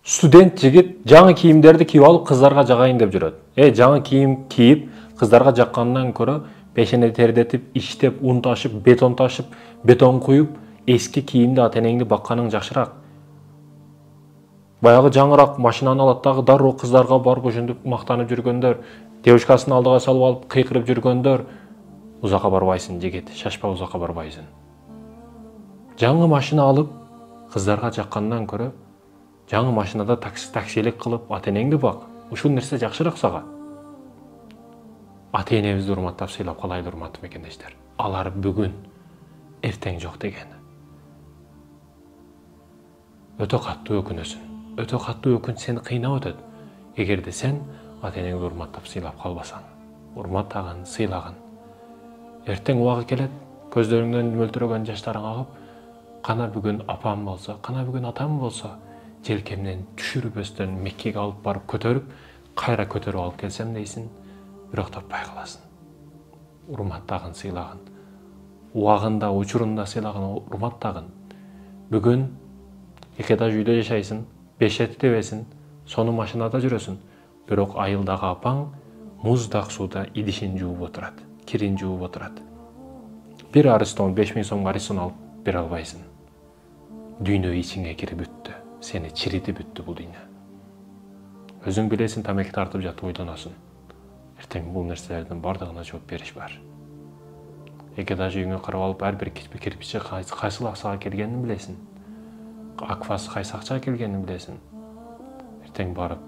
Студент жигит жаңы кийимдерди кийип алып кыздарга жагайын деп жүрөт. Жаңы кийим кийип кыздарга жаккандан көрө пешене тердетип, иштеп, ун ташып, бетон куюп, эски кийимди ата-энеңди бакканың жакшыраак. Баягы жаңыраак машинаны алат дагы дароо кыздарга барып ошентип мактанып жүргөндөр, девушкасын алдыга салып алып кыйкырып жүргөндөр узакка барбайсың жигит, шашпа узакка барбайсың. Жаңы машина алып кыздарга жаккандан көрө жаңы машинада таксилик кылып ата-энеңди бак. Ушул нерсе жакшыраак сага. Ата-энебизди урматтап сыйлап калайлы, урматтуу мекендештер. Алар бүгүн, эртең жок деген. Өтө каттуу өкүнөсүн. Өтө каттуу өкүнч сени кыйнап өтөт. Эгерде сен ата-энеңди урматтап сыйлап калбасаң, урматтагын, сыйлагын. Эртең убагы келет, көздөрүңдөн мөлтүрөгөн жаштарың агып, кана бүгүн апам болсо, кана бүгүн атам болсо, желкемден түшүрбөстөн Меккеге алып барып көтөрүп, кайра көтөрүп алып келсем дейсин, бирок таппай каласың. Урматтагын, сыйлагын. Убагында, учурунда сыйлагын, урматтагын. Бүгүн эки этаж үйдө жашайсың, 5 эт тебесиң, сону машинада жүрөсүң. Бирок айылдагы апаң муздак сууда идишин жууп отурат, кирин жууп отурат. Бир арыстон 5000 сомго арисон алып бере албайсың. Дүйнө ичиңе кирип бүттү. Сени чиритип бүттү бул дүйнө. Өзүң билесиң, тамеки тартып жатып ойлоносуң. Эртең бул нерселердин бардыгына жооп бериш бар. Эки этаж үйүңө карап алып, ар бир кирпичи кайсыл акчага келгенин билесиң. Акфасы кайсы акчага келгенин билесиң. Эртең барып,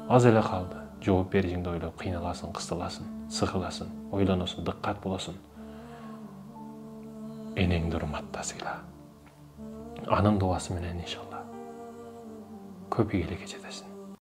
аз эле калды. Жооп беришиңди ойлоп кыйналасың, кысталасың, сыгыласың, ойлоносуң, дыккат болосуң. Энеңди урматта, сыйла. Анын дуасы менен иншалла көп ийгиликке жетесиң.